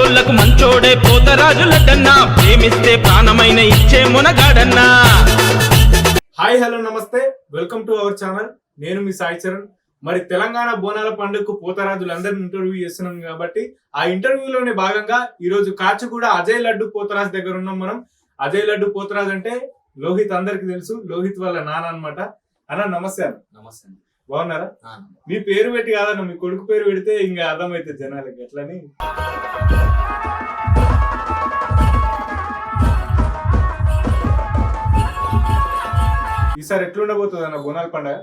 మంచోళ్లకు మంచోడే పోతరాజులకన్నా, ప్రేమిస్తే ప్రాణమైన ఇచ్చే మునగాడన్నా. హాయ్ హలో నమస్తే, వెల్కమ్ టు అవర్ ఛానల్. నేను మీ సాయి చరణ్. మరి తెలంగాణ బోనాల పండుగకు పోతరాజులందరినీ ఇంటర్వ్యూ చేస్తున్నాం కాబట్టి ఆ ఇంటర్వ్యూలోనే భాగంగా ఈ రోజు కాచిగూడ అజయ్ లడ్డు పోతరాజు దగ్గర ఉన్నాం మనం. అజయ్ లడ్డు పోతరాజు అంటే లోహిత్ అందరికి తెలుసు, లోహిత్ వాళ్ళ నాన్న అనమాట. అన్న నమస్తే. అన్న నమస్తే. బాగున్నారా? మీ పేరు పెట్టి కాదన్న, మీ కొడుకు పేరు పెడితే ఇంకా అర్థమైతుంది జనాలకి ఎట్లని. ఈసారి ఎట్లుండబోతుంది అన్న బోనాల పండుగ?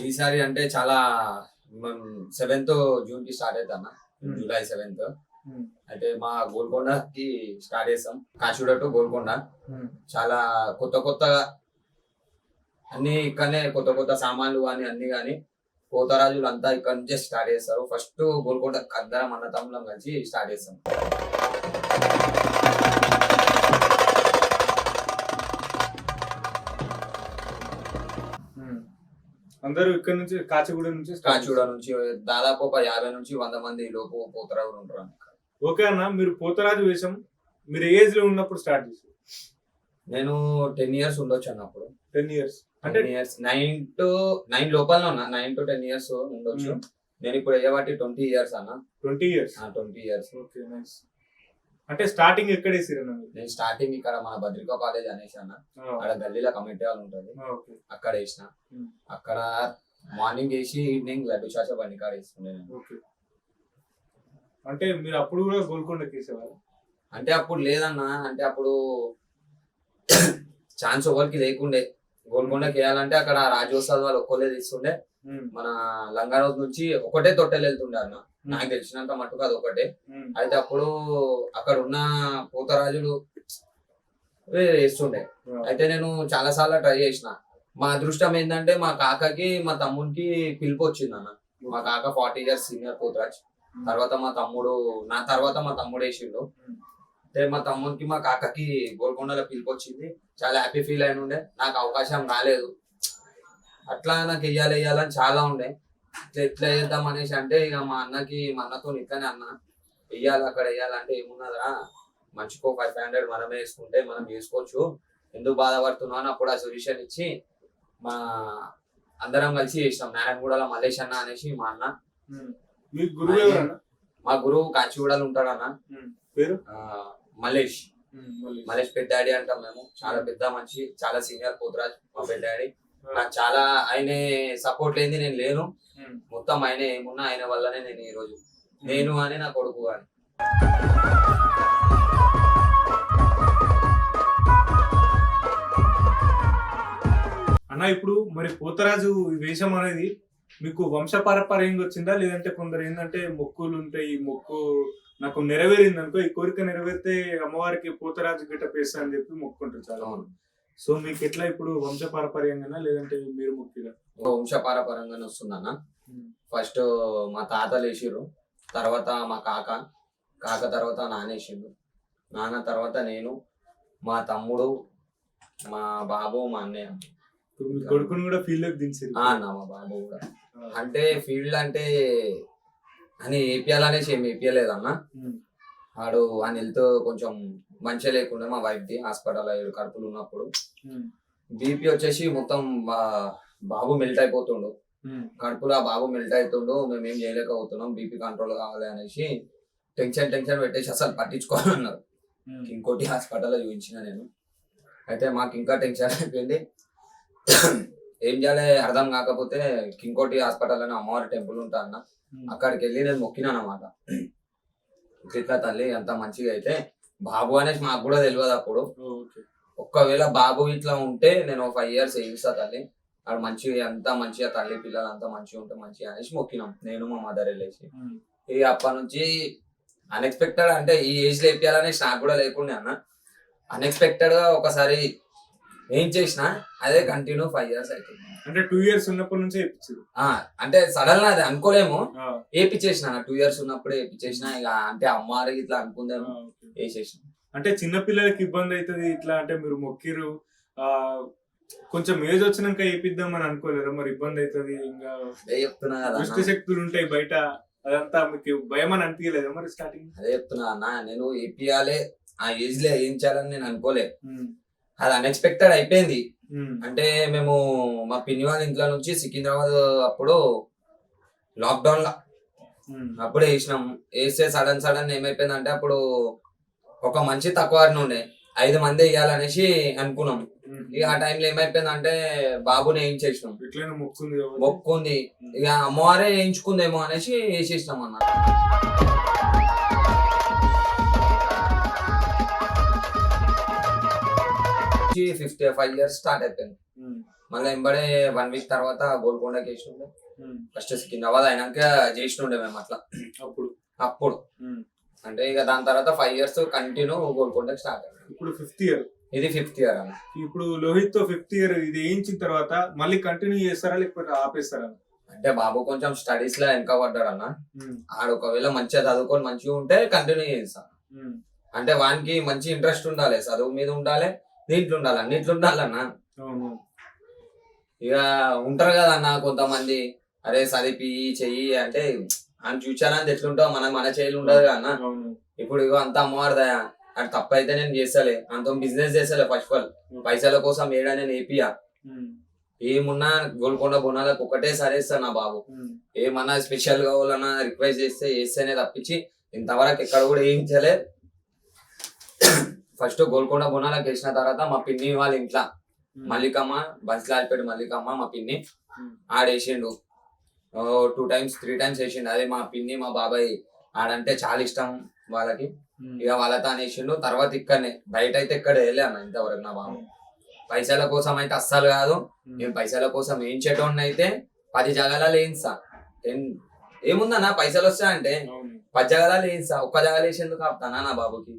ఈసారి అంటే చాలా 7th June కి స్టార్ట్ అవుతాం, July 7th. అయితే మా గోల్కొండకి స్టార్ట్ చేస్తాం, కాచిగూడ టు గోల్కొండ. చాలా కొత్తగా అన్ని ఇక్కడనే కొత్త సామాన్లు కానీ అన్ని కానీ పోతరాజులు అంతా ఇక్కడ నుంచే స్టార్ట్ చేస్తారు. ఫస్ట్ గోల్కొండ అందరం అన్నతమ్ములం కలిసి స్టార్ట్ చేస్తాం. అందరూ ఇక్కడ నుంచి కాచిగూడ నుంచి దాదాపు ఒక 50 నుంచి 100 మంది లోపు పోతరాజులు ఉంటారు. ఓకే అన్న, మీరు పోతరాజు వేషం మీరు ఏజ్ లో ఉన్నప్పుడు స్టార్ట్ చేశారు? నేను 10 years ఉండొచ్చు అన్నప్పుడు. 10 years అంటే 9 to 9 లోపల ఉన్నా, 9 to 10 years ఉండొచ్చు. నేను ఇప్పుడు అయ్యేవాటి 20 years అన్న. 20 years. 20 years. Okay, nice. అంటే స్టార్టింగ్ ఎక్కడ వేసిరన్న? నేను స్టార్టింగ్ ఇక్కడ మన భద్రికా కాలేజ్ అనేసి అన్న, అక్కడ గల్లీలో కమిటీ వాళ్ళు ఉంటుంది, అక్కడ వేసిన. అక్కడ మార్నింగ్ వేసి ఈవినింగ్ లడ్డు చాచా బండి కాడ వేస్తుండే నేను. అంటే మీరు అప్పుడు కూడా గోల్కొండకి వేసేవారు? అంటే అప్పుడు లేదన్న, అంటే అప్పుడు ఛాన్స్ ఎవరికి లేకుండే. గోల్కొండకి వేయాలంటే అక్కడ రాజోత్సవాలు వాళ్ళు ఒక్కలే తీస్తుండే. మన లంగారోజ్ నుంచి ఒకటే తొట్టెలు వెళ్తుండే అన్న, నాకు తెలిసినంత మట్టుకు అది ఒకటే. అయితే అప్పుడు అక్కడ ఉన్న పోతరాజులు వేస్తుండే. అయితే నేను చాలా సార్లు ట్రై చేసిన. మా అదృష్టం ఏంటంటే మా కాకకి మా తమ్మునికి పిలుపు వచ్చింది అన్న. మా కాక 40 years సీనియర్ పోతరాజ్. తర్వాత మా తమ్ముడు వేసిండు. అంటే మా తమ్మునికి మా కాకకి గోల్కొండలో పిలుపు వచ్చింది. చాలా హ్యాపీ ఫీల్ అయిన ఉండే. నాకు అవకాశం రాలేదు. అట్లా నాకు వెయ్యాలని చాలా ఉండే. ఎట్లా చేద్దాం అనేసి అంటే ఇక మా అన్నతో ఇట్లానే అన్న వెయ్యాలి, అక్కడ వెయ్యాలంటే ఏమున్నదా, మంచికో 500 మనమే వేసుకుంటే మనం చేసుకోవచ్చు, ఎందుకు బాధపడుతున్నావు అని అప్పుడు ఆ సొల్యూషన్ ఇచ్చి మా అందరం కలిసి చేసినాం. నారాయణగూడలో మల్లేష్ అన్న అనేసి మా అన్న. మా గురువు కాచిగూడలో ఉంటాడన్న, పేరు మల్లేష్ పెద్ద డాడీ అంటాం మేము. చాలా పెద్ద మనిషి, చాలా సీనియర్ పోతరాజ్ మా పెద్ద డాడీ. నాకు చాలా ఆయన సపోర్ట్ లేని నేను లేను. మొత్తం ఆయన ఏమున్నా ఆయన వల్లనే నేను ఈ రోజు నేను అని నా కొడుకు అని. అన్న ఇప్పుడు మరి పోతరాజు వేషం అనేది మీకు వంశపారపర్యంగా వచ్చిందా, లేదంటే కొందరు ఏంటంటే మొక్కులు ఉంటాయి, ఈ మొక్కు నాకు నెరవేరింది అనుకో, ఈ కోరిక నెరవేరితే అమ్మవారికి పోతరాజు గిట్టప్ వేస్తా అని చెప్పి మొక్కుంటారు చాలా. సో మీకు ఎట్లా ఇప్పుడు వంశపారపర్యంగా లేదంటే మీరు మొక్కిగా? వంశపారపర్యంగానే వస్తుందన్న. ఫస్ట్ మా తాతలు వేసిర్రు, తర్వాత మా కాక తర్వాత నాన్న వేసిండు, నాన్న తర్వాత నేను, మా తమ్ముడు, మా బాబు, మా అన్నయ్య. కొడుకుని కూడా ఫీల్డ్ లోకి దించారు అన్న. మా బాబు కూడా అంటే ఫీల్డ్ అంటే అని ఏపీయాలనేసి ఏమి ఏపీయలేదన్న. వాడు ఆయన హెల్త్ కొంచెం మంచిగా లేకుండా మా వైఫ్ ది హాస్పిటల్ కడుపులు ఉన్నప్పుడు బీపీ వచ్చేసి మొత్తం బాబు మెల్ట్ అయిపోతుండు కడుపులో. ఆ బాబు మెల్ట్ అవుతుండు, మేము ఏం చేయలేకపోతున్నాం, బీపీ కంట్రోల్ కావాలి అనేసి టెన్షన్ పెట్టేసి అసలు పట్టించుకోవాలన్నారు. ఇంకోటి హాస్పిటల్లో చూపించిన నేను. అయితే మాకు ఇంకా టెన్షన్ అయిపోయింది, ఏం చేయాలి అర్థం కాకపోతే ఇంకోటి హాస్పిటల్ అని అమ్మవారి టెంపుల్ ఉంటా అన్న, అక్కడికి వెళ్ళి నేను మొక్కినా అన్నమాట. ఇట్లా తల్లి అంత మంచిగా అయితే బాబు అనేసి మాకు కూడా తెలియదు అప్పుడు. ఒక్కవేళ బాబు ఇట్లా ఉంటే నేను 5 years వేయిస్తా తల్లి, అక్కడ మంచిగా అంతా మంచిగా తల్లి పిల్లలు అంతా మంచిగా ఉంటే మంచిగా అనేసి మొక్కినాం నేను మా మదర్ వెళ్ళేసి. ఇక అప్పటి నుంచి అన్ఎక్స్పెక్టెడ్ అంటే ఈ ఏజ్ లో వేపియాలనేసి నాకు కూడా లేకుండా అన్న. అన్ఎక్స్పెక్టెడ్ గా ఒకసారి ఏం చేసినా అదే కంటిన్యూ 5 years అవుతుంది. అంటే 2 years ఉన్నప్పటి నుంచే అంటే సడన్ గా అది అనుకోలేము, వేపించేసిన 2 years ఉన్నప్పుడే వేపించేసిన. ఇక అంటే అమ్మారికి ఇట్లా అనుకుందాము వేసేసిన. అంటే చిన్న పిల్లలకి ఇబ్బంది అవుతుంది ఇట్లా, అంటే మీరు మొక్కిరు కొంచెం ఏజ్ వచ్చినాక వేపిద్దాం అని అనుకోలేరు, మరి ఇబ్బంది అవుతుంది, ఇంకా చెప్తున్నా కదా దుష్ట శక్తులు ఉంటాయి బయట, అదంతా మీకు భయం అని అనిపించలేదా మరి స్టార్టింగ్? అదే చెప్తున్నా అన్న, నేను ఏపీఆలే ఆ ఏజ్ లో ఏం చేయాలని నేను అనుకోలే. అది అన్ఎక్స్పెక్టెడ్ అయిపోయింది. అంటే మేము మా పిన్ని వాళ్ళ ఇంట్లో నుంచి సికింద్రాబాద్ అప్పుడు లాక్డౌన్ లో అప్పుడే వేసినాం. వేస్తే సడన్ ఏమైపోయిందంటే అప్పుడు ఒక మంచి తక్కువ ఉండే 5 మంది వేయాలనేసి అనుకున్నాం. ఇక ఆ టైంలో ఏమైపోయిందంటే బాబుని వేయించేసినాం. మొక్కుంది ఇక అమ్మవారే వేయించుకుందేమో అనేసి వేసేసినాం అన్న. 55 years స్టార్ట్ అయిపోయింది. మళ్ళీ ఎంబడే 1 week తర్వాత గోల్కొండకి వేసినుండే. ఫస్ట్ సికింద్రాబాద్ అయినాక చేసినుండే మేము అట్లా అప్పుడు అంటే ఇక దాని తర్వాత 5 years కంటిన్యూ గోల్కొండకి స్టార్ట్ అయింది. ఇప్పుడు 5th year, ఇది 5th year అన్న. ఇప్పుడు లోహిత్ తో 5th year ఇది వేయించిన తర్వాత మళ్ళీ కంటిన్యూ చేస్తారా లేకపోతే ఆపేస్తారా? అంటే బాబు కొంచెం స్టడీస్ లో వెనక పడ్డాడు అన్న. ఆడు ఒకవేళ మంచిగా చదువుకొని మంచిగా ఉంటే కంటిన్యూ చేస్తాను. అంటే వానికి మంచి ఇంట్రెస్ట్ ఉండాలి, చదువు మీద ఉండాలి, దీంట్లో ఉండాలి, అన్నిట్లో ఉండాలన్న. ఇక ఉంటారు కదా అన్న కొంతమంది, అరే చదివి చెయ్యి అంటే ఆయన చూచాలని ఎట్లుంటావు, మన చేయాలి ఉండదు కదా అన్న. ఇప్పుడు ఇగో అంత అమ్మవారిదయా, అది తప్ప అయితే నేను చేస్తలే, అంత బిజినెస్ చేస్తలే. ఫస్ట్ ఆఫ్ ఆల్ పైసల కోసం ఏడా నేను ఏపియా. ఏమున్నా గోల్కొండ బోనాలకు ఒకటే సరేస్తాను నా బాబు. ఏమన్నా స్పెషల్ కావాలన్నా రిక్వెస్ట్ చేస్తేనే తప్పించి ఇంతవరకు ఎక్కడ కూడా ఏం చేయలేదు. ఫస్ట్ గోల్కొండ బోనాలకు వేసిన తర్వాత మా పిన్ని వాళ్ళ ఇంట్లో మల్లికమ్మ, బన్స్లాల్పేట మల్లికమ్మ మా పిన్ని ఆడేసిండు. 2 times 3 times వేసిండు. అదే మా పిన్ని మా బాబాయ్ ఆడంటే చాలా ఇష్టం వాళ్ళకి. ఇక వాళ్ళతో అనేసిండు. తర్వాత ఇక్కడనే, బయట అయితే ఇక్కడ వేయలే అన్న ఇంతవరకు నా బాబు. పైసల కోసం అయితే అస్సలు కాదు. నేను పైసల కోసం వేయించేటోడిని అయితే 10 జగాలలో వేయిస్తా. ఏముందన్నా పైసలు వస్తాయంటే 10 జగాలలో వేయిస్తా. ఒక్క జగాలు వేసేందుకు ఆపుతానా నా బాబుకి?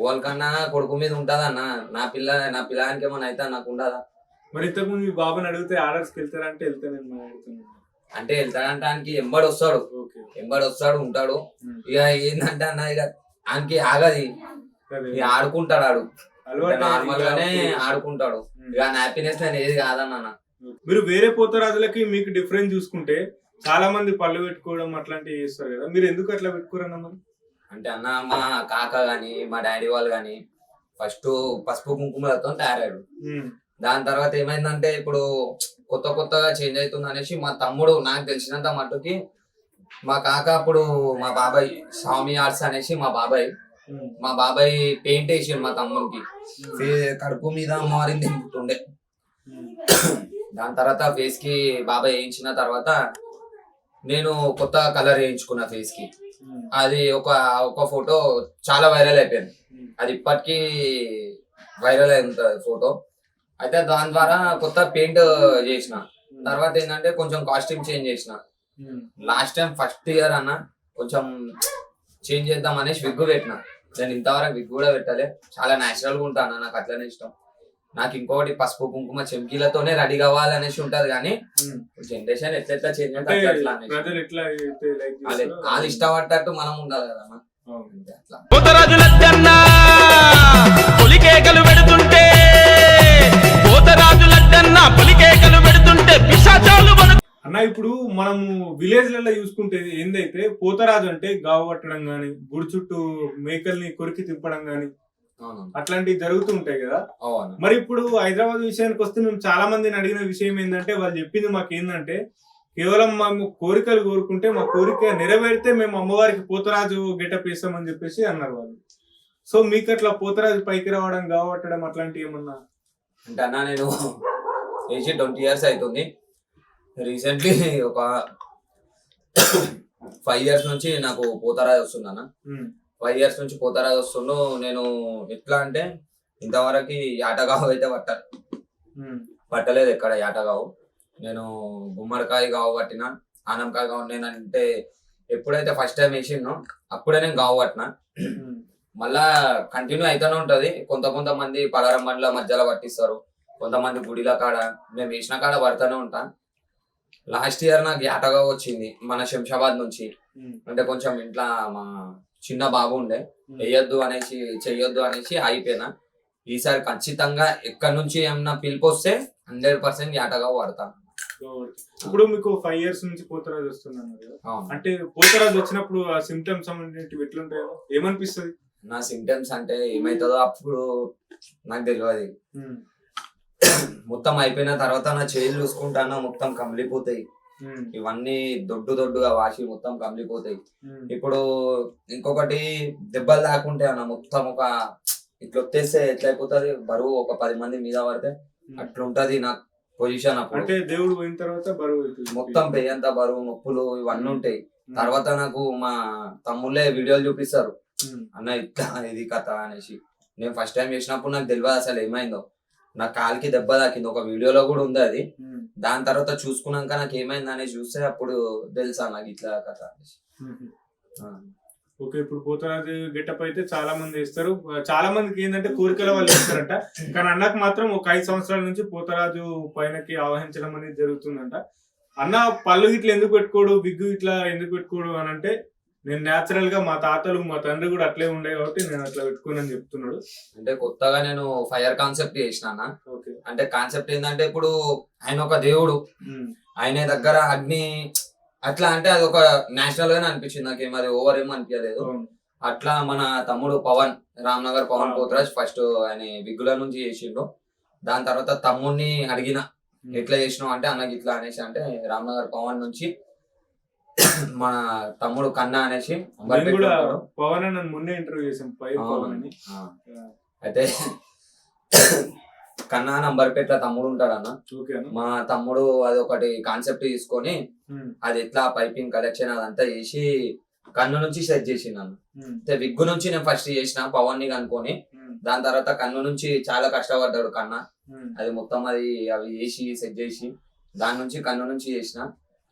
వాళ్ళకన్నా కొడుకు మీద ఉంటదన్న. నా పిల్లానికి ఏమన్నా అయితే నాకు ఉండదా? మరి ఇంతకుముందు మీ బాబుని అడిగితే ఆర్డర్స్కి వెళ్తారంటే అంటే వెళ్తాడంటానికి ఎంబడి వస్తాడు ఉంటాడు. ఇక ఏంటంటే అన్న ఇక ఆయనకి ఆగది, ఇక ఆడుకుంటాడు. ఆడు నార్మల్ గానే ఆడుకుంటాడు. ఇక హ్యాపీనెస్ నేను ఏది కాదన్న. మీరు వేరే పోతరాజులకి మీకు డిఫరెన్స్ చూసుకుంటే చాలా మంది పళ్ళు పెట్టుకోవడం అట్లాంటివి చేస్తారు కదా, మీరు ఎందుకు అట్లా పెట్టుకోరన్న? అంటే అన్న మా కాక గాని మా డాడీ వాళ్ళు గాని ఫస్ట్ పసుపు కుంకుమలతో తయారయ్యాడు. దాని తర్వాత ఏమైందంటే ఇప్పుడు కొత్తగా చేంజ్ అవుతుంది అనేసి మా తమ్ముడు, నాకు తెలిసినంత మట్టుకి మా కాక అప్పుడు మా బాబాయ్ స్వామి ఆర్ట్స్ అనేసి మా బాబాయ్ పెయింట్ వేసిండు మా తమ్ముడికి. కడుపు మీద మారింది దింపుతుండే. దాని తర్వాత ఫేస్ కి బాబాయ్ వేయించిన తర్వాత నేను కొత్త కలర్ వేయించుకున్నా ఫేస్ కి. అది ఒక ఫోటో చాలా వైరల్ అయిపోయింది. అది ఇప్పటికీ వైరల్ అయింది ఫోటో. అయితే దాని ద్వారా కొత్త పెయింట్ చేసిన. తర్వాత ఏంటంటే కొంచెం కాస్ట్యూమ్ చేంజ్ చేసిన. లాస్ట్ టైం ఫస్ట్ ఇయర్ అన్న కొంచెం చేంజ్ చేద్దాం అనేసి విగ్గు పెట్టిన. నేను ఇంతవరకు విగ్గు కూడా పెట్టలే. చాలా న్యాచురల్ గా ఉంటా అన్న, నాకు అట్లనే ఇష్టం. నాకు ఇంకొకటి పసుపు కుంకుమ చెంకీలతోనే రెడీ కావాలనేసి ఉంటది. కానీ జనరేషన్ ఎట్లా చేంజ్ వాళ్ళు ఇష్టపడ్డట్టు మనం ఉండాలి కదా అన్న. అన్న ఇప్పుడు మనము విలేజ్లలో చూసుకుంటే ఏందైతే పోతరాజు అంటే గావు పట్టడం గాని, గుడి చుట్టూ మేకల్ని కొరికి తిప్పడం గాని అట్లాంటివి జరుగుతూ ఉంటాయి కదా. మరి ఇప్పుడు హైదరాబాద్ విషయానికి వస్తే మేము చాలా మందిని అడిగిన విషయం ఏంటంటే, వాళ్ళు చెప్పింది మాకు ఏంటంటే, కేవలం మేము కోరికలు కోరుకుంటే మా కోరిక నెరవేరితే మేము అమ్మవారికి పోతరాజు గెటప్ వేస్తామని చెప్పేసి అన్నారు వాళ్ళు. సో మీకు అట్లా పోతరాజు పైకి రావడం, గావు పట్టడం అట్లాంటివి ఏమన్నా? అంటే అన్న నేను ఏజ్ 20 years అవుతుంది. రీసెంట్లీ ఒక 5 years నుంచి నాకు పోతరాజు వస్తుంది అన్న. 5 years నుంచి పోతరాజు వస్తుండు. నేను ఎట్లా అంటే ఇంతవరకు యాటగావు అయితే పట్టలేదు ఎక్కడ యాటగావు. నేను గుమ్మడికాయ గావు పట్టిన, ఆనంకాయ గావు. నేనంటే ఎప్పుడైతే ఫస్ట్ టైం వేసిందో అప్పుడే నేను గావు పట్టిన. మళ్ళా కంటిన్యూ అయితేనే ఉంటది. కొంతమంది పలారం బండ్ల మధ్యలో పట్టిస్తారు, కొంతమంది గుడిల కాడ. మేము వేసిన కాడ పడుతూనే ఉంటా. లాస్ట్ ఇయర్ నాకు యాటగా వచ్చింది మన శంషాబాద్ నుంచి. అంటే కొంచెం ఇంట్లో మా చిన్న బాబు ఉండే, చెయ్యొద్దు అనేసి అయిపోయినా. ఈసారి ఖచ్చితంగా ఎక్కడి నుంచి ఏమన్నా పిలుపు వస్తే 100% యాటగా వాడతాను. ఇప్పుడు మీకు 5 years నుంచి పోతరాజు వస్తున్నాను కదా, అవును. అంటే పోతరాజు వచ్చినప్పుడు ఆ సిమ్టమ్స్ అనేటివి ఎట్లుంటాయో ఏమనిపిస్తుంది? నా సిమ్టమ్స్ అంటే ఏమైతుందో అప్పుడు నాకు తెలియదు. మొత్తం అయిపోయిన తర్వాత నా చేతులు చూసుకుంటానా మొత్తం కమిలిపోతాయి. ఇవన్నీ దొడ్డుగా వాసి మొత్తం కమిలిపోతాయి. ఇప్పుడు ఇంకొకటి దెబ్బలు తాకుంటే అన్న మొత్తం ఒక ఇట్లా వచ్చేస్తే ఎట్లా అయిపోతుంది, బరువు ఒక 10 మంది మీద పడితే అట్లుంటది నా పొజిషన్. అప్పుడు అంటే దేవుడు పోయిన తర్వాత బరువు మొత్తం పెయ్యంత బరువు, నొప్పులు ఇవన్నీ ఉంటాయి. తర్వాత నాకు మా తమ్ముళ్ళే వీడియోలు చూపిస్తారు, అన్న ఇట్లా ఇది కథ అనేసి. నేను ఫస్ట్ టైం చేసినప్పుడు నాకు తెలియదు అసలు ఏమైందో. నా కాలికి దెబ్బ తాకింది, ఒక వీడియోలో కూడా ఉంది అది. దాని తర్వాత చూసుకున్నాక నాకు ఏమైంది అనేసి చూస్తే అప్పుడు తెలుసా నాకు ఇట్లా కథ అనేసి. ఓకే, ఇప్పుడు పోతరాజు గెటప్ అయితే చాలా మంది వేస్తారు. చాలా మందికి ఏంటంటే కోరికల వాళ్ళు వేస్తారంట, కానీ అన్నకు మాత్రం ఒక 5 సంవత్సరాల నుంచి పోతరాజు పైనకి ఆవహించడం అనేది జరుగుతుందంట. అన్న పళ్ళు ఇట్లా ఎందుకు పెట్టుకోడు, విగ్గు ఇట్లా ఎందుకు పెట్టుకోడు అని అంటే, నేను న్యాచురల్ గా మా తాతలు మా తండ్రి కూడా అట్లే ఉండే కాబట్టి నేను అట్లా పెట్టుకోనని చెప్తున్నాడు. అంటే కొత్తగా నేను ఫైర్ కాన్సెప్ట్ చేసిన. అంటే కాన్సెప్ట్ ఏంటంటే ఇప్పుడు ఆయన ఒక దేవుడు, ఆయన దగ్గర అగ్ని అట్లా అంటే అది ఒక నేషనల్ గానే అనిపించింది నాకేం, అది ఓవర్ ఏమో అనిపించలేదు. అట్లా మన తమ్ముడు పవన్ రామ్నగర్ పవన్ పోతరాజ్ ఫస్ట్ ఆయన విగ్గుల నుంచి చేసిండు. దాని తర్వాత తమ్ముడిని అడిగిన ఎట్లా చేసినావు అంటే అన్నకి ఇట్లా అనేసి, అంటే రామ్నగర్ పవన్ నుంచి మన తమ్ముడు కన్నా అనేసి పవన్ అని ముందే ఇంటర్వ్యూ చేసాం. అయితే కన్నా నంబర్పేట తమ్ముడు ఉంటాడన్న, మా తమ్ముడు అది ఒకటి కాన్సెప్ట్ తీసుకొని అది ఎట్లా పైపింగ్ కలెక్షన్ అదంతా చేసి కన్ను నుంచి సెట్ చేసిండు అన్న. అయితే విగ్గు నుంచి నేను ఫస్ట్ చేసిన పవన్ ని కనుకొని, దాని తర్వాత కన్ను నుంచి చాలా కష్టపడ్డాడు కన్నా, అది మొత్తం అది అవి చేసి సెట్ చేసి దాని నుంచి కన్ను నుంచి చేసిన.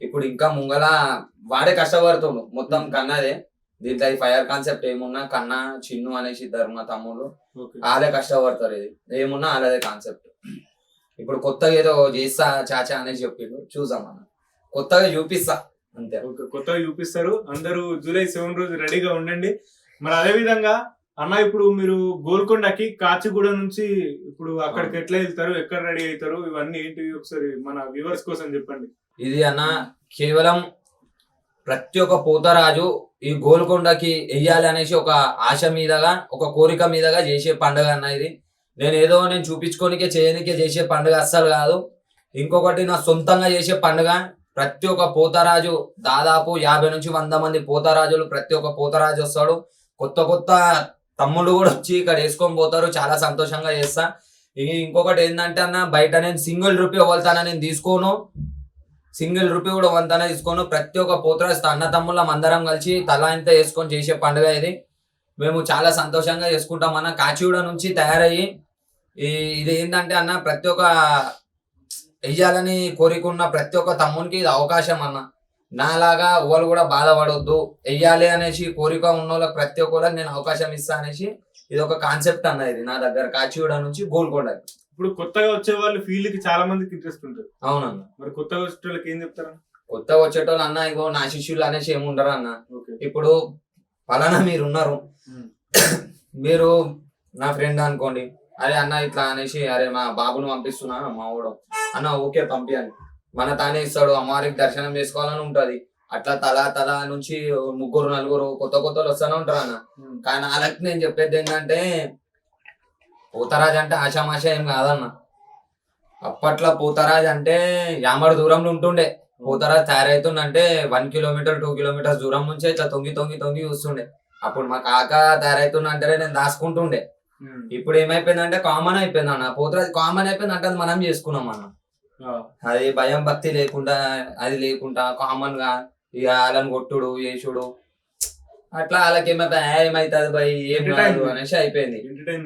ఇప్పుడు ఇంకా ముంగల వాడే కష్టపడుతుండు మొత్తం కన్నదే. దీంట్లో ఈ ఫైర్ కాన్సెప్ట్ ఏమున్నా కన్నా చిన్ను అనేసి ఇద్దరు మా తమ్ముళ్ళు వాళ్ళే కష్టపడతారు. ఇది ఏమున్నా వాళ్ళదే కాన్సెప్ట్. ఇప్పుడు కొత్తగా ఏదో చేస్తా చాచా అనేసి చెప్పిండు, చూసాం అన్న, కొత్తగా చూపిస్తా అంతే. కొత్తగా చూపిస్తారు. అందరూ July 7 రోజు రెడీగా ఉండండి. మరి అదే విధంగా అన్న ఇప్పుడు మీరు గోల్కొండకి కాచిగూడ నుంచి ఇప్పుడు అక్కడికి ఎట్లా వెళ్తారు, ఎక్కడ రెడీ అవుతారు, ఇవన్నీ ఏంటివి ఒకసారి మన వ్యూవర్స్ కోసం చెప్పండి. ఇది అన్న కేవలం ప్రతి ఒక్క పోతరాజు ఈ గోల్కొండకి వెయ్యాలి అనేసి ఒక ఆశ మీదగా, ఒక కోరిక మీదగా చేసే పండుగ అన్న ఇది. నేను చూపించుకోనికే చేయనికే చేసే పండుగ అస్సలు కాదు. ఇంకొకటి నా సొంతంగా చేసే పండుగ. ప్రతి ఒక్క పోతరాజు దాదాపు 50 నుంచి 100 మంది పోతరాజులు, ప్రతి ఒక్క పోతరాజు వస్తాడు. కొత్త తమ్ముళ్ళు కూడా వచ్చి ఇక్కడ వేసుకొని పోతారు. చాలా సంతోషంగా చేస్తా. ఇంకొకటి ఏంటంటే అన్న, బయట నేను సింగిల్ రూపీ వల్తానా నేను తీసుకోను, సింగిల్ రూపీ కూడా వంతనే తీసుకోను. ప్రతి ఒక్క పోతరాజు అన్న తమ్ముళ్ళం అందరం కలిసి తలా ఇంత వేసుకొని చేసే పండుగ ఇది. మేము చాలా సంతోషంగా చేసుకుంటాం అన్న. కాచిగూడ నుంచి తయారయ్యి ఇది ఏంటంటే అన్న, ప్రతి ఒక్క వెయ్యాలని కోరికున్న ప్రతి ఒక్క తమ్మునికి ఇది అవకాశం అన్న. నాలాగా వాళ్ళు కూడా బాధపడొద్దు, వెయ్యాలి అనేసి కోరిక ఉన్న వాళ్ళకి ప్రతి ఒక్కరికి నేను అవకాశం ఇస్తా అనేసి ఇది ఒక కాన్సెప్ట్ అన్న. ఇది నా దగ్గర కాచిగూడ నుంచి గోల్కొండ. ఇప్పుడు కొత్తగా వచ్చే వాళ్ళు ఫీల్డ్ కి చాలా మందికి ఇంట్రెస్ట్ ఉంటుంది. అవునన్న. మరి కొత్తగా వచ్చే వాళ్ళకి ఏం చెప్తారు? కొత్తగా వచ్చేటోళ్ళు అన్న, ఇగో నా శిష్యులు అనేసి ఏముండరు అన్న. ఇప్పుడు పలానా మీరు ఉన్నారు, మీరు నా ఫ్రెండ్ అనుకోండి, అరే అన్న ఇట్లా అనేసి, అరే మా బాబును పంపిస్తున్నా మా ఊడు అన్న, ఓకే పంపియండి, మన తానే ఇస్తాడు. అమ్మవారికి దర్శనం చేసుకోవాలని ఉంటది. అట్లా తల నుంచి 3-4 కొత్త వస్తూనే ఉంటారు అన్న. కానీ వాళ్ళకి నేను చెప్పేది ఏంటంటే, పోతరాజు అంటే ఆశామాష ఏం కాదన్న. అప్పట్లో పోతరాజు అంటే యామడు దూరంలో ఉంటుండే. పోతరాజు తయారైతుందంటే 1 కిలోమీటర్ 2 కిలోమీటర్స్ దూరం నుంచి ఇట్లా తొంగి చూస్తుండే. అప్పుడు మా కాక తయారైతుందంటే నేను దాచుకుంటుండే. ఇప్పుడు ఏమైపోయిందంటే కామన్ అయిపోయింది అన్న. పోతరాజు కామన్ అయిపోయింది అంటే అది మనం చేసుకున్నాం అన్న. అది భయం భక్తి లేకుండా, అది లేకుండా కామన్ గా ఇక వాళ్ళని కొట్టుడు చేసుడు అట్లా వాళ్ళకి ఏమైతుంది భయ్ ఏం కాదు అనేసి అయిపోయింది.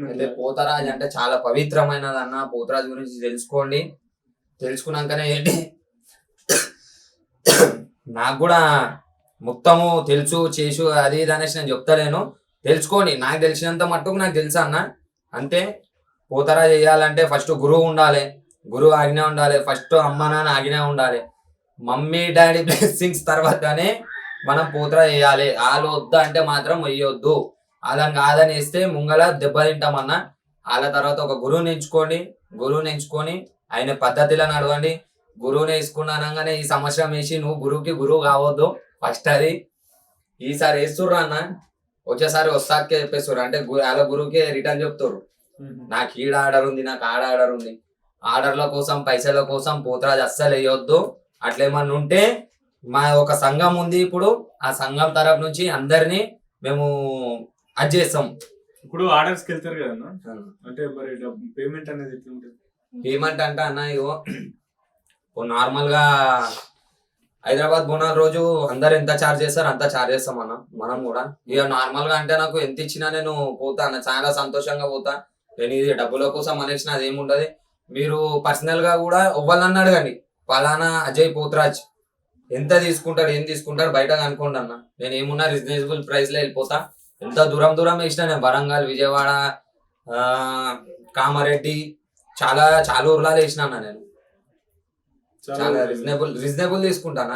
అయితే పోతరాజు అంటే చాలా పవిత్రమైనది అన్న. పోతరాజు గురించి తెలుసుకోండి. తెలుసుకున్నాకనే ఏంటి, నాకు కూడా మొత్తము తెలుసు చేసు అది ఇది అనేసి నేను చెప్తలేను. తెలుసుకోండి, నాకు తెలిసినంత మట్టుకు నాకు తెలుసా అన్న. అంతే. పోతరాజు చేయాలంటే ఫస్ట్ గురువు ఉండాలి, గురువు ఆజ్ఞ ఉండాలి, ఫస్ట్ అమ్మ నాన్న ఆజ్ఞ ఉండాలి, మమ్మీ డాడీ బ్లెస్సింగ్స్ తర్వాతనే మనం పోతరాజు చేయాలి. వాళ్ళు వద్దు అంటే మాత్రం వెయ్యొద్దు. వాళ్ళని కాదని వేస్తే ముంగల దెబ్బతింటామన్నా. వాళ్ళ తర్వాత ఒక గురువుని ఎంచుకొని ఆయన పద్ధతిలో నడవండి. గురువుని వేసుకున్నా అనగానే ఈ సంవత్సరం వేసి నువ్వు గురువు కావద్దు ఫస్ట్ అది. ఈసారి వేస్తుర్రా అన్న, వచ్చేసారి వస్తాకే చెప్పేస్తారు. అంటే వాళ్ళ గురువుకే రిటర్న్ చెప్తారు, నాకు ఈడ ఆర్డర్ ఉంది, నాకు ఆడ ఆర్డర్ ఉంది. ఆర్డర్ల కోసం పైసల కోసం పోతరాజు అస్సలు వేయొద్దు. అట్లేమన్నా ఉంటే మా ఒక సంఘం ఉంది ఇప్పుడు, ఆ సంఘం తరఫు నుంచి అందరినీ మేము అది చేస్తాం. ఇప్పుడు ఆర్డర్స్ కి వెళ్తారు కదా అంటే మరి పేమెంట్ అనేది ఎట్లా ఉంటుంది? పేమెంట్ అంటే అన్న ఇగో నార్మల్ గా హైదరాబాద్ బోనాల రోజు అందరు ఎంత చార్జ్ చేస్తారు అంత చార్జ్ చేస్తాం అన్న. మనం కూడా ఇక నార్మల్ గా అంటే నాకు ఎంత ఇచ్చినా నేను పోతా అన్న, చాలా సంతోషంగా పోతా. నేను ఇది డబ్బుల కోసం అనేసిన అది ఏముండదు. మీరు పర్సనల్ గా కూడా ఇవ్వాలని అడగండి, పలానా అజయ్ పోతరాజ్ ఎంత తీసుకుంటాడు ఏం తీసుకుంటాడు బయట అనుకోండి అన్న. నేను ఏమున్నా రీజనబుల్ ప్రైస్ లో వెళ్ళిపోతా. ఎంత దూరం వేసినా నేను వరంగల్, విజయవాడ, కామారెడ్డి చాలా ఊర్లలో వేసిన అన్న. నేను చాలా రీజనబుల్ తీసుకుంటాను.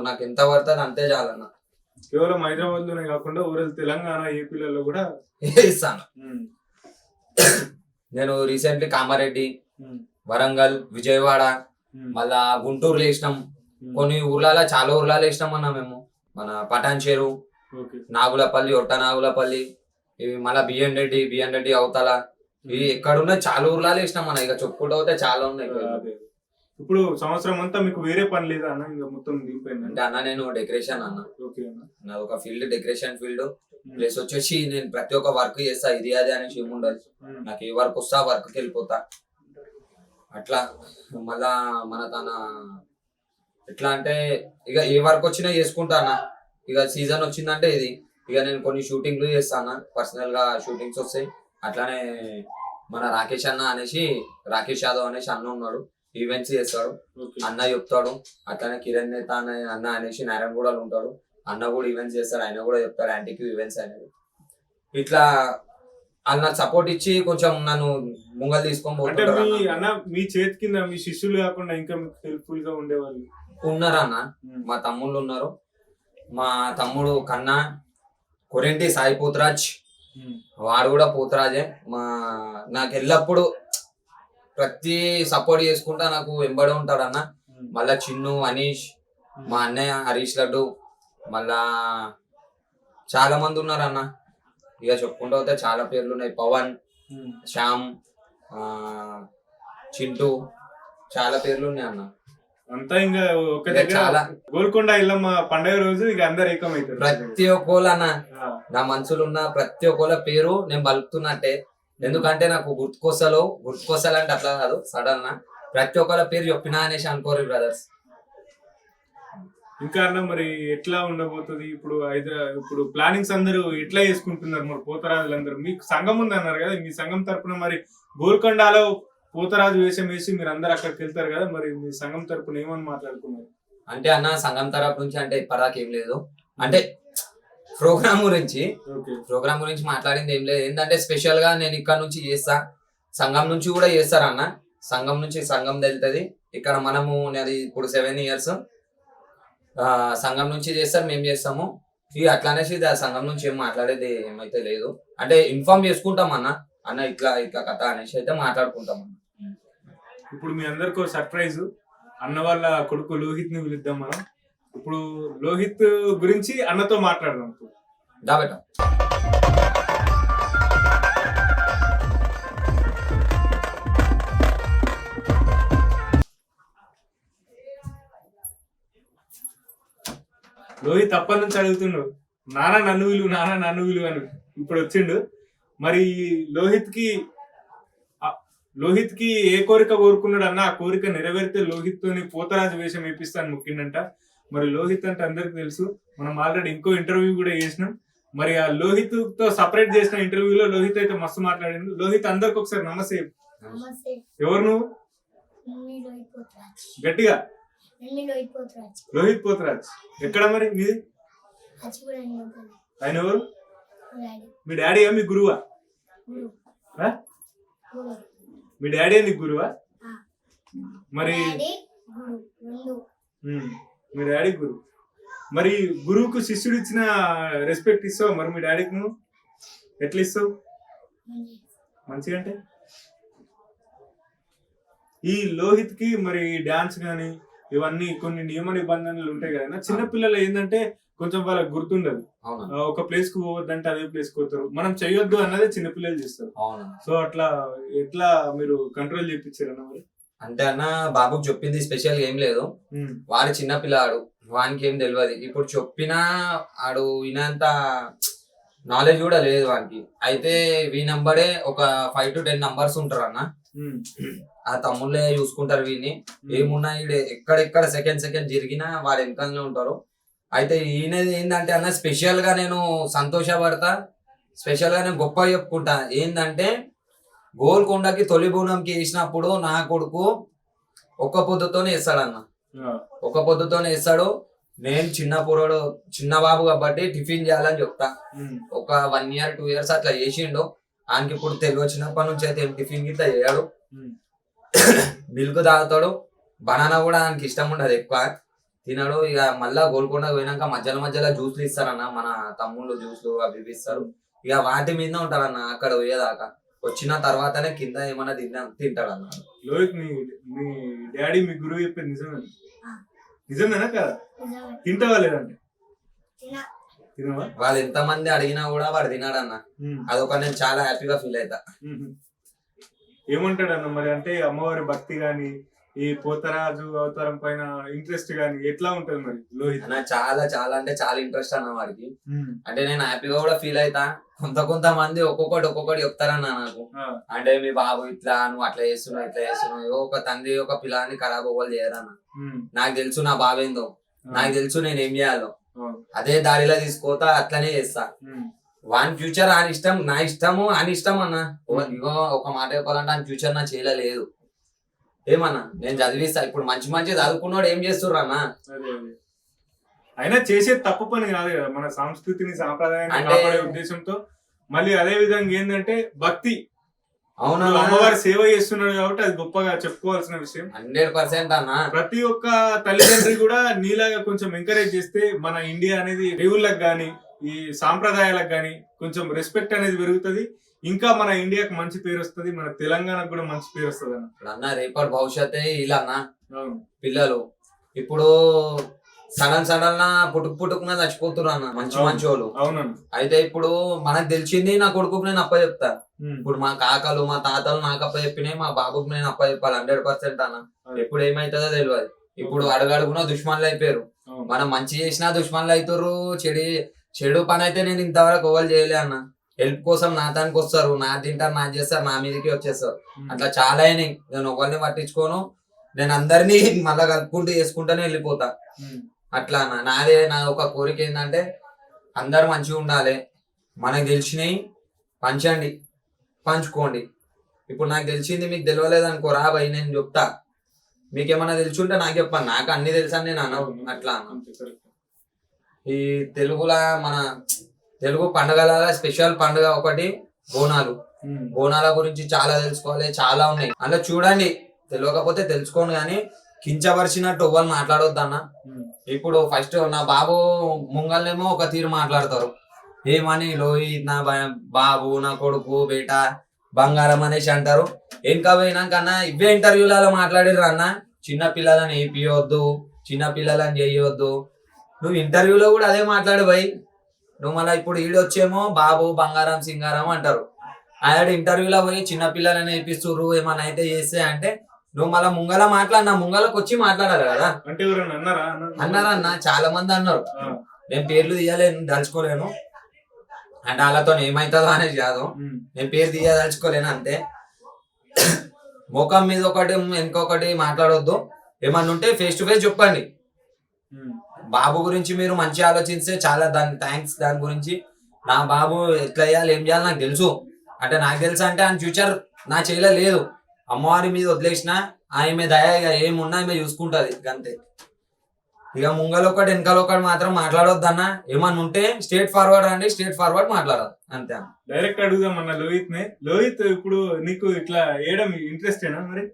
నాకు ఎంత పడుతుంది అంతే చాలన్న. కేవలం హైదరాబాద్ లోనే కాకుండా ఊరల్ తెలంగాణ ఏపీలలో కూడా ఇస్తాను. నేను రీసెంట్లీ కామారెడ్డి, వరంగల్, విజయవాడ, మళ్ళా గుంటూరులో వేసినాం. కొన్ని ఊర్లలో చాలా ఊర్లలో వేసినాం అన్న మేము. మన పటాన్ చెరు, నాగులపల్లి, ఒట్ట నాగులపల్లి, ఇవి మళ్ళా బిఎన్ రెడ్డి అవతల, ఇవి ఎక్కడున్నా చాలా ఊర్లలో వేసినాం అన్న. ఇక చెప్పుకుంటూ పోతే చాలా ఉన్నాయి. ఇప్పుడు సంవత్సరం అంతా మీకు వేరే పని లేదా అన్న? ఇంకా మొత్తం దీనిపైన అంటే అన్న నేను డెకరేషన్ అన్న, నాది ఒక ఫీల్డ్ డెకరేషన్ ఫీల్డ్. ప్లస్ వచ్చేసి నేను ప్రతి ఒక్క వర్క్ చేస్తా, ఇది అది అనేసి ఏముండదు. నాకు ఏ వర్క్ వస్తా వర్క్కి వెళ్ళిపోతా అట్లా. మళ్ళా మన తన ఎట్లా అంటే ఇక ఏ వర్క్ వచ్చినా చేసుకుంటా అన్న. ఇక సీజన్ వచ్చిందంటే ఇది ఇక నేను కొన్ని షూటింగ్లు చేస్తాను, పర్సనల్ గా షూటింగ్స్ వస్తాయి. అట్లానే మన రాకేష్ అన్న అనేసి, రాకేష్ యాదవ్ అనేసి అన్న ఉన్నాడు, ఈవెంట్స్ చేస్తాడు అన్న చెప్తాడు. అట్లానే కిరణ్ నేత అన్న అనేసి నారాయణగూడలో ఉంటాడు, అన్న కూడా ఈవెంట్స్ చేస్తాడు, ఆయన కూడా చెప్తాడు యాంటీక్యూ ఈవెంట్స్ అనేది. ఇట్లా వాళ్ళు నాకు సపోర్ట్ ఇచ్చి కొంచెం నన్ను ముంగలు తీసుకొని పోతుంటారు. అన్న మీ చేతి కింద మీ శిష్యులు కాకుండా ఇంకా మీకు హెల్ప్ఫుల్ గా ఉండేవాళ్ళు ఉన్నారన్న. మా తమ్ముళ్ళు ఉన్నారు. మా తమ్ముడు కన్నా కొరెంటి సాయి పోతరాజ్, వాడు కూడా పోతరాజే. నాకు ఎల్లప్పుడు ప్రతి సపోర్ట్ చేసుకుంటా నాకు వెంబడి ఉంటాడు అన్న. మళ్ళా చిన్ను, అనీష్, మా అన్నయ్య హరీష్ లడ్డు, మళ్ళా చాలా మంది ఉన్నారు అన్న. ఇక చెప్పుకుంటూ పోతే చాలా పేర్లు ఉన్నాయి. పవన్, శ్యామ్, చింటూ, చాలా పేర్లు ఉన్నాయి అన్న. అంతా ఇంకా ఒక దగ్గర గోల్కొండ ఇల్లమ్మ పండుగ రోజు ఇక అందరు ఏకమవుతారు. ప్రతి ఒక్కళ్ళన్న నా మనసులో ఉన్న ప్రతి ఒక్కళ్ళ పేరు నేను పలుకుతున్నట్టే. ఎందుకంటే నాకు గుర్తుకొస్తాలంటే అట్లా కాదు, సడన్ గా ప్రతి ఒక్కళ్ళ పేరు చెప్పినా అనేసి అనుకోరు బ్రదర్స్. ఇంకా అన్న మరి ఎట్లా ఉండబోతుంది ఇప్పుడు? ఇప్పుడు ప్లానింగ్స్ అందరూ ఎట్లా చేసుకుంటున్నారు మరి పోతరాజులు అందరూ? మీకు సంఘం ఉంది అన్నారు కదా, మీ సంఘం తరపున మరి గోల్కొండలో పోతరాజు వేషం వేసి మీరు అందరు అక్కడికి వెళ్తారు కదా, మరి మీ సంఘం తరపున ఏమని మాట్లాడుకున్నారు? అంటే అన్న సంఘం తరపు నుంచి అంటే ఇప్పటిదాకా ఏం లేదు. అంటే ప్రోగ్రామ్ గురించి మాట్లాడింది ఏం లేదు. ఏంటంటే స్పెషల్ గా నేను ఇక్కడ నుంచి చేస్తా, సంఘం నుంచి కూడా చేస్తారు అన్న. సంఘం తెలుతుంది ఇక్కడ. మనము అది ఇప్పుడు 7 years సంఘం నుంచి చేస్తారు, మేము చేస్తాము. ఇక అట్లా అనేసి సంఘం నుంచి ఏం మాట్లాడేది ఏమైతే లేదు. అంటే ఇన్ఫార్మ్ చేసుకుంటాం అన్న ఇట్లా కథ అనేసి అయితే మాట్లాడుకుంటాం అన్న. ఇప్పుడు మీ అందరికీ సర్ప్రైజ్, అన్న వాళ్ళ కొడుకు లోహిత్ ని పిలుద్దాం మనం. ఇప్పుడు లోహిత్ గురించి అన్నతో మాట్లాడదాం. దాబెట లోహిత్ అప్పటి నుంచి అడుగుతున్నాడు, నాన్న నన్ను విలువ అని. ఇప్పుడు వచ్చిండు. మరి లోహిత్ కి ఏ కోరిక కోరుకున్నాడు అన్న, ఆ కోరిక నెరవేరితే లోహిత్ తోని పోతరాజు వేషం వేపిస్తాను మొక్కిండంట. మరి లోహిత్ అంటే అందరికి తెలుసు, మనం ఆల్రెడీ ఇంకో ఇంటర్వ్యూ కూడా చేసినాం. మరి ఆ లోహిత్ తో సపరేట్ చేసిన ఇంటర్వ్యూలో లోహిత్ అయితే మస్తు మాట్లాడిండు. లోహిత్ అందరికి ఒకసారి నమస్తే. ఎవరు నువ్వు? గట్టిగా. లోహిత్ పోతరాజ్. ఎక్కడ మరి మీది? ఆయన ఎవరు? మీ డాడీ మీ గురువా? మీ డాడీ నీకు గురువా? మరి మీ డాడీ గురువు. మరి గురువుకు శిష్యుడు ఇచ్చిన రెస్పెక్ట్ ఇస్తావు మరి మీ డాడీకి? నువ్వు ఎట్లా ఇస్తావు? మంచిగా అంటే ఈ లోహిత్ కి మరి డాన్స్ గానీ ఇవన్నీ కొన్ని నియమ నిబంధనలు ఉంటాయి కదా. చిన్న పిల్లలు ఏంటంటే కొంచెం వాళ్ళకి గుర్తుండదు. అవునా ఒక ప్లేస్ కు పోవద్దంటే అదే ప్లేస్ కు పోతారు. మనం చెయ్యొద్దు అన్నదే చిన్నపిల్లలు చేస్తారు. అవునా సో అట్లా ఎట్లా మీరు కంట్రోల్ చేయించారన్న మరి? అంటే అన్న బాబుకి చెప్పింది స్పెషల్ ఏం లేదు. వాడు చిన్న పిల్లాడు, వానికి ఏం తెలియదు. ఇప్పుడు చెప్పినా ఆడు వినంత నాలెడ్జ్ కూడా లేదు వానికి. అయితే వీనంబడే ఒక 5 to 10 నంబర్స్ ఉంటారు అన్న. ఆ తమ్ముళ్ళే చూసుకుంటారు వీడిని. ఏమున్నా ఎక్కడెక్కడ సెకండ్ జరిగినా వాడు వెనకాలనే ఉంటారు. అయితే ఈయనది ఏంటంటే అన్న స్పెషల్ గా నేను సంతోషపడతా, స్పెషల్ గా నేను గొప్ప చెప్పుకుంటా. ఏంటంటే గోల్కొండకి తొలి బోనంకి వేసినప్పుడు నా కొడుకు ఒక్క పొద్దుతోనే వేస్తాడన్న. ఒక్క పొద్దుతోనే వేస్తాడు. నేను చిన్న బాబు కాబట్టి టిఫిన్ చేయాలని చెప్తా. ఒక 1 year 2 years అట్లా చేసిండు. ఆయనకి ఇప్పుడు తెలివి వచ్చినప్పటి నుంచి అయితే టిఫిన్ గిట్లా చేయడు. మిల్క్ తాగుతాడు. బనానా కూడా ఆయనకి ఇష్టం ఉండదు, ఎక్కువ తినడు. ఇక మళ్ళా గోల్కొండ పోయినాక మధ్యలో జ్యూస్లు ఇస్తారన్న, మన తమ్ముళ్ళు జ్యూస్లు అవి ఇస్తారు. ఇక వాటి మీద ఉంటారన్న అక్కడ పోయేదాకా. వచ్చిన తర్వాతనే కింద ఏమన్నా తింటాడు అన్న. లోహిత్, మీ డాడీ మీ గురువు చెప్పేది నిజమేనా కదా? తింటావా లేదంటే తినవా? వాళ్ళు ఎంత మంది అడిగినా కూడా వాడు తినాడన్న. అదొక నేను చాలా హ్యాపీగా ఫీల్ అవుతా. ఏమంటాడు అన్న మరి? అంటే అమ్మవారి భక్తి గాని, ఈ పోతరాజు అవతారం పైన ఇంట్రెస్ట్ గాని ఎట్లా ఉంటది మరి లోహిత్? చాలా చాలా అంటే చాలా ఇంట్రెస్ట్ అన్న వాడికి. అంటే నేను హ్యాపీగా కూడా ఫీల్ అవుతా. కొంతమంది ఒక్కొక్కటి చెప్తారన్న నాకు. అంటే మీ బాబు ఇట్లా, నువ్వు అట్లా చేస్తున్నావు ఇట్లా చేస్తున్నావు. ఒక తండ్రి ఒక పిల్లాన్ని ఖరాబ్ అవ్వాలి చేయరన్న. నాకు తెలుసు నా బాబేందో, నాకు తెలుసు నేను ఏం చేయాలో. అదే దారిలో తీసుకోతా, అట్లనే చేస్తా. వాని ఫ్యూచర్ ఆయన ఇష్టం, నా ఇష్టము ఆయన ఇష్టం అన్న. ఇగో ఒక మాట చెప్పాలంటే ఆయన ఫ్యూచర్ నా చేయలేదు. ఏమన్నా నేను చదివిస్తా. ఇప్పుడు మంచి చదువుకున్నాడు ఏం చేస్తుర్రు అన్న? అయినా చేసేది తప్పు పని కాదు కదా, మన సంస్కృతిని సాంప్రదాయాన్ని కాపాడే ఉద్దేశంతో. మళ్ళీ అదే విధంగా ఏంటంటే భక్తి. అవును, అమ్మవారి సేవ చేస్తున్నాడు కాబట్టి అది గొప్పగా చెప్పుకోవాల్సిన విషయం. 100% అన్న. ప్రతి ఒక్క తల్లిదండ్రి కూడా నీలాగా కొంచెం ఎంకరేజ్ చేస్తే మన ఇండియా అనేది దేవుళ్ళకి గాని, ఈ సాంప్రదాయాలకు గాని కొంచెం రెస్పెక్ట్ అనేది పెరుగుతుంది. ఇంకా మన ఇండియాకి మంచి పేరు వస్తుంది, మన తెలంగాణకు కూడా మంచి పేరు వస్తుంది అన్న. రేపటి భవిష్యత్తే ఇలా అన్న. పిల్లలు ఇప్పుడు సడన్ గా పుట్టుకున్నా చచ్చిపోతున్నారు అన్న మంచి వాళ్ళు. అవునన్నా. అయితే ఇప్పుడు మనకు తెలిసింది నా కొడుకుకు నేను అప్ప చెప్తా. ఇప్పుడు మా కాకలు మా తాతలు నాకు అప్ప చెప్పినాయి, మా బాబుకు నేను అప్ప చెప్పాలి 100% అన్న. ఎప్పుడు ఏమైతుందో తెలియదు. ఇప్పుడు అడుగడుగునా దుష్మన్లు అయిపోయారు. మనం మంచి చేసినా దుష్మన్లు అవుతారు. చెడు పని అయితే నేను ఇంతవరకు ఓవల్ చేయలే అన్న. హెల్ప్ కోసం నా దానికి వస్తారు, నా తింటారు, నా చేస్తారు, నా మీదకి వచ్చేస్తారు. అట్లా చాలా అయినాయి. నేను ఒకరిని పట్టించుకోను. నేను అందరినీ మళ్ళా కలుపుకుంటూ చేసుకుంటూనే వెళ్ళిపోతా. అట్లా అన్న. నా ఒక కోరిక ఏంటంటే అందరు మంచిగా ఉండాలి. మనకు తెలిసినవి పంచుకోండి. ఇప్పుడు నాకు తెలిసింది మీకు తెలియలేదు అనుకో, రా భయ్ నేను చెప్తా. మీకేమన్నా తెలిసి నాకు చెప్పాను. నాకు అన్ని తెలుసా నేను అన్న. అట్లా అన్న. ఈ మన తెలుగు పండుగల స్పెషల్ పండుగ ఒకటి బోనాలు. బోనాల గురించి చాలా తెలుసుకోవాలి, చాలా ఉన్నాయి. అలా చూడండి, తెలియకపోతే తెలుసుకోండి. కానీ కించపరిచినట్టు ఎవరు మాట్లాడొద్దు అన్న. ఇప్పుడు ఫస్ట్ నా బాబు ముంగల్నేమో ఒక తీరు మాట్లాడతారు. ఏమని లోహిత్ నా బాబు, నా కొడుకు, బేట, బంగారం అనేసి అంటారు. ఇంకా పోయినాకన్నా ఇవే ఇంటర్వ్యూలలో మాట్లాడిర్రు అన్న. చిన్న పిల్లలని వేపియొద్దు, చిన్న పిల్లలని చేయొద్దు. నువ్వు ఇంటర్వ్యూలో కూడా అదే మాట్లాడు భయ్. నువ్వు మళ్ళీ ఇప్పుడు ఈడొచ్చేమో బాబు, బంగారం, సింగారం అంటారు. ఆయన ఇంటర్వ్యూలో పోయి చిన్న పిల్లలని వేపిస్తుర్రు ఏమన్నా అయితే చేస్తే అంటే నువ్వు మళ్ళీ ముంగల మాట్లాడినా ముంగలకు వచ్చి మాట్లాడాలి కదా. అంటే అన్నారన్న, చాలా మంది అన్నారు. నేను పేర్లు తీయలేను, దలుచుకోలేను. అంటే వాళ్ళతో ఏమవుతుందో అనేది కాదు, నేను పేరు తీయదలుచుకోలేను అంతే. ముఖం మీద ఒకటి వెనుకొకటి మాట్లాడొద్దు. ఏమన్నా ఉంటే ఫేస్ టు ఫేస్ చెప్పండి. బాబు గురించి మీరు మంచి ఆలోచిస్తే చాలా థ్యాంక్స్. దాని గురించి నా బాబు ఎట్లా చేయాలి ఏం చేయాలి నాకు తెలుసు. అంటే నాకు తెలుసు అంటే ఆయన ఫ్యూచర్ నా చేయలేదు. అమ్మవారి మీద వదిలేసిన ఆమె దయ ఏమున్నా ఆమె చూసుకుంటది అంతే. ఇక ముంగలొకటి వెనకాలొకటి మాత్రం మాట్లాడొద్దన్న. ఏమన్నా ఉంటే స్ట్రేట్ ఫార్వర్డ్ రండి, స్ట్రేట్ ఫార్వర్డ్ మాట్లాడాలి అంతే. డైరెక్ట్ అడుగుదాం అన్న లోహిత్ నే. లోహిత్, ఇప్పుడు నీకు ఇట్లా వేయడం ఇంట్రెస్టేనా మరి?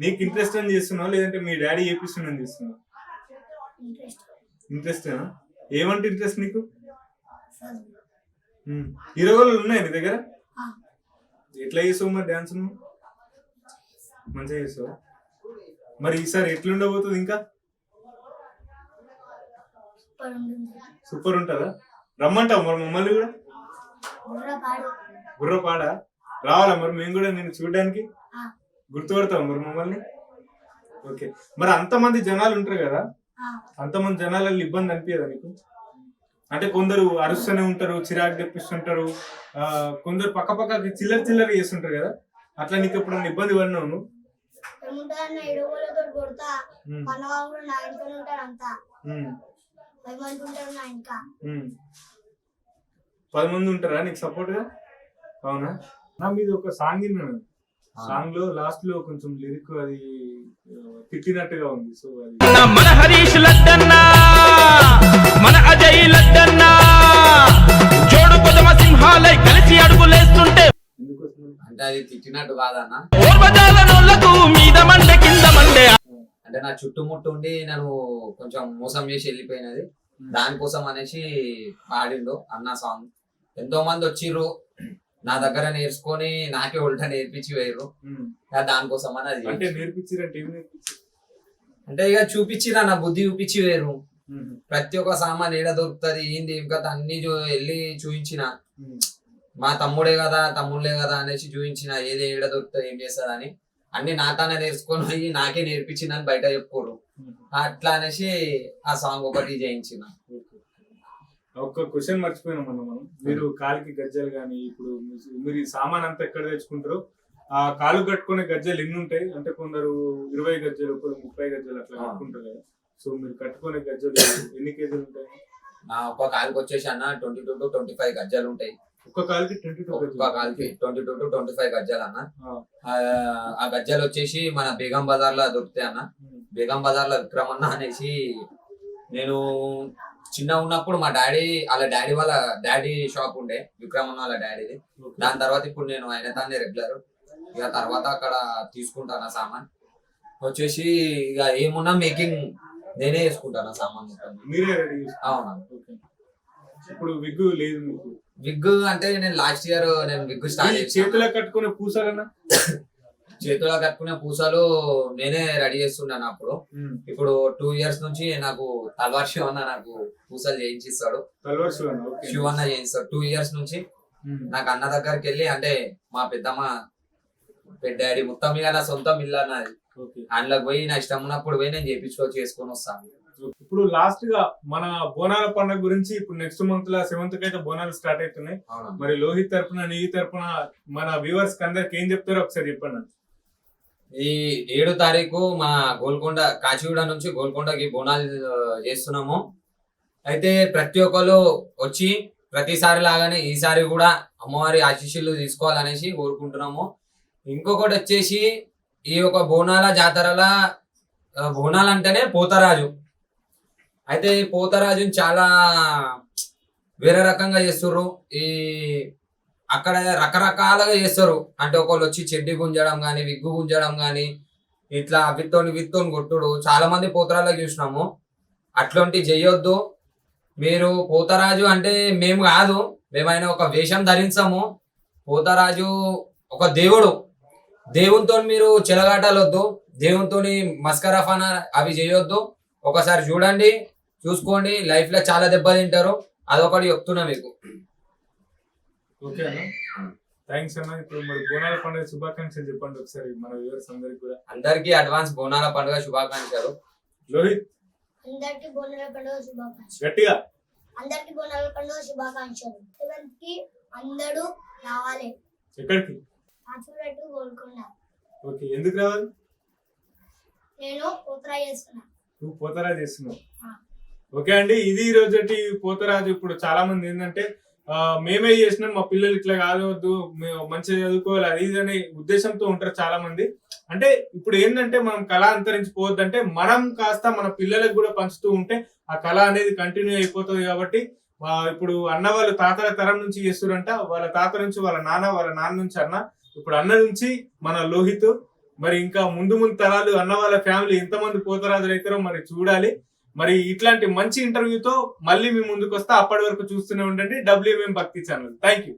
నీకు ఇంట్రెస్ట్ అని చేస్తున్నావు లేదంటే మీ డాడీ చేపిస్తున్నాను చేస్తున్నావు? ఇంట్రెస్టేనా? ఏమంటే ఇంట్రెస్ట్ నీకు? హీరోలు ఉన్నాయి నీ దగ్గర? ఎట్లా చేసావు మరి డాన్స్? మంచిగా చేసావు. మరి ఈసారి ఎట్లుండబోతుంది ఇంకా సూపర్ ఉంటుందా? రమ్మంటావు మరి మమ్మల్ని కూడా? గుర్రపాడ రావాలా మరి మేము కూడా నేను చూడడానికి? గుర్తుపడతావు మరి మమ్మల్ని? ఓకే. మరి అంతమంది జనాలు ఉంటారు కదా, అంతమంది జనాలలో ఇబ్బంది అనిపించదా నీకు? అంటే కొందరు అరుస్తూనే ఉంటారు, చిరాకు తెప్పిస్తుంటారు, కొందరు పక్క చిల్లర చేస్తుంటారు కదా, అట్లా నీకు ఎప్పుడన్నా ఇబ్బంది పడినావు నువ్వు? 10 మంది ఉంటారా నీకు సపోర్ట్ గా? అవునా? నా మీద ఒక సాంగ్ విన్నాను. సాంగ్ లో లాస్ట్ లో కొంచెం లిరిక్ అది తిట్టినట్టుగా ఉంది. సో అది మన హరీష్ లడ్డన్నా, మన అజయ్ లడ్డన్నా, జోడు కొదమ సింహాలై కలిసి అడుగులేస్తుంటే అంటే అది తిట్టినట్టు కాదన్న, ఓర్వజాల నోళ్లకు మీద మండే కింద మండే. అంటే నా చుట్టుముట్టు ఉండి నేను కొంచెం మోసం చేసి వెళ్ళిపోయినది, దానికోసం అనేసి పాడిండు అన్న సాంగ్. ఎంతో మంది వచ్చిర్రు నా దగ్గర నేర్చుకొని నాకే ఉల్టా నేర్పించి వేయరు, దానికోసం అని అది. అంటే నేర్పించిరంటే ఏం నేర్పించారు? అంటే ఇక చూపించిరా, నా బుద్ధి చూపించి వేరు. ప్రతి ఒక్క సామాన్ ఏడ దొరుకుతుంది ఏంది ఏం కదా అన్ని వెళ్ళి చూపించిన, మా తమ్ముడే కదా అనేసి చూపించిన, ఏది ఏడ దొరుకుతుంది ఏం చేస్తారని అన్ని నాతోనే నేర్చుకొని పోయి నాకే నేర్పించిందని బయట చెప్పుకోరు. అట్లా అనేసి ఆ సాంగ్ ఒకటి చేయించిన. ఒక క్వశ్చన్ మర్చిపోయినాం మనం. మీరు కాలికి గజ్జలు కానీ, ఇప్పుడు మీరు ఈ సామాన్ అంతా ఎక్కడ తెచ్చుకుంటారో ఆ కాలు కట్టుకునే గజ్జలు ఎన్ని ఉంటాయి? అంటే కొందరు 20 గజ్జలు, 30 గజ్జలు అట్లా కట్టుకుంటారు కదా. సో మీరు కట్టుకునే గజ్జలు ఎన్ని కేజీలు ఉంటాయి? నా ఒక్క కాలుకి వచ్చేసి అన్న 22 to 25 గజ్జలు ఉంటాయి. ఒక్క కాలుకి 22 to 25 గజ్జలు అన్న. ఆ గజ్జలు వచ్చేసి మన బేగం బజార్ లో దొరుకుతాయి అన్న. బేగం బజార్ లో విక్రమన్న అనేసి, నేను చిన్న ఉన్నప్పుడు మా వాళ్ళ డాడీ షాప్ ఉండే, విక్రమన్న వాళ్ళ డాడీది. దాని తర్వాత ఇప్పుడు నేను ఆయన తానే రెగ్యులర్. ఇక తర్వాత అక్కడ తీసుకుంటాను సామాన్ వచ్చేసి, ఇక ఏమున్నా మేకింగ్ నేనే వేసుకుంటాను సామాన్ మొత్తం. మీరే రెడీ? అవునా. ఇప్పుడు విగ్ లేదు మీకు? విగ్ అంటే నేను లాస్ట్ ఇయర్ నేను విగ్ స్టార్ట్ చేసి చేతులకు కట్టుకునే పూసాలన్నా, చేతుల్లో కట్టుకునే పూసలు నేనే రెడీ చేస్తున్నాను. అప్పుడు ఇప్పుడు 2 years నుంచి నాకు తల్వార్ శివ అన్న నాకు పూసలు చేయించిస్తాడు. శివ అన్న చేయిస్తాడు 2 years నుంచి. నాకు అన్న దగ్గరికి వెళ్ళి, అంటే మా పెద్దమ్మ డాడీ మొత్తం మీద నా సొంతం ఇల్లు అన్నది, అందులోకి పోయి నా ఇష్టం ఉన్నప్పుడు పోయి నేను చేసుకొని వస్తాను. ఇప్పుడు లాస్ట్ గా మన బోనాల పండుగ గురించి, ఇప్పుడు నెక్స్ట్ మంత్ లో 7th అయితే బోనాలు స్టార్ట్ అవుతున్నాయి. మరి లోహిత్ తరపున, నీ తరపున మన వ్యూవర్స్ కి అందరికి ఏం చెప్తారో ఒకసారి చెప్పండి. ఈ 7వ తారీఖు మా గోల్కొండ, కాచిగూడ నుంచి గోల్కొండకి బోనాలు చేస్తున్నాము. అయితే ప్రతి ఒక్కరు వచ్చి ప్రతిసారి లాగానే ఈసారి కూడా అమ్మవారి ఆశీస్సులు తీసుకోవాలనేసి కోరుకుంటున్నాము. ఇంకొకటి వచ్చేసి, ఈ యొక్క బోనాల జాతరల బోనాలు అంటేనే పోతరాజు. అయితే పోతరాజుని చాలా వేరే రకంగా చేస్తుర్రు. అక్కడ రకరకాలుగా చేస్తారు. అంటే ఒకళ్ళు వచ్చి చెడ్డి గుంజడం కానీ, విగ్గు గుంజడం కానీ, ఇట్లా విత్తోని కొట్టుడు చాలా మంది పోతరాజులకు చూసినాము. అట్లాంటి చేయొద్దు. మీరు పోతరాజు అంటే మేము కాదు, మేమైనా ఒక వేషం ధరించాము. పోతరాజు ఒక దేవుడు, దేవునితో మీరు చెలగాటలొద్దు, దేవునితో మస్కరఫానా అవి చేయొద్దు. ఒకసారి చూడండి, చూసుకోండి, లైఫ్ లో చాలా దెబ్బలు తింటారు. అదొకటి చెప్తున్నా మీకు. ఓకే అన్న, థ్యాంక్స్ అన్న. ఇప్పుడు మరి బోనాల పండుగ శుభాకాంక్షలు చెప్పండి ఒకసారి మన వ్యూవర్స్ అందరికి కూడా. అందరికి అడ్వాన్స్ బోనాల పండుగ శుభాకాంక్షలు. లోహిత్, అందరికి బోనాల పండుగ శుభాకాంక్షలు. గట్టిగా అందరికి బోనాల పండుగ శుభాకాంక్షలు. 7th కి అందరూ రావాలి. ఎక్కడికి? కాచిగూడ గోల్కొండ. ఓకే, ఎందుకు రావాలి? నేను పోతరా చేస్తున్నా. నువ్వు పోతరాజు చేస్తున్నావు? ఓకే అండి, ఇది ఈ రోజు పోతరాజు. ఇప్పుడు చాలా మంది ఏంటంటే మేమే చేసినాం, మా పిల్లలు ఇట్లా కాదవద్దు, మేము మంచిగా చదువుకోవాలి, అది ఇది అనే ఉద్దేశంతో ఉంటారు చాలా మంది. అంటే ఇప్పుడు ఏంటంటే మనం కళ అంతరించిపోవద్దంటే మనం కాస్త మన పిల్లలకు కూడా పంచుతూ ఉంటే ఆ కళ అనేది కంటిన్యూ అయిపోతుంది. కాబట్టి ఇప్పుడు అన్న వాళ్ళు తాతల తరం నుంచి చేస్తురంట, వాళ్ళ తాత నుంచి వాళ్ళ నాన్న నుంచి అన్న, ఇప్పుడు అన్న నుంచి మన లోహిత్. మరి ఇంకా ముందు తరాలు అన్న వాళ్ళ ఫ్యామిలీ ఎంతమంది పోతరాజులు అవుతారో మరి చూడాలి. మరి ఇట్లాంటి మంచి ఇంటర్వ్యూతో మళ్ళీ మీ ముందుకు వస్తా. అప్పటి వరకు చూస్తూనే ఉండండి WMM భక్తి ఛానల్. Thank you.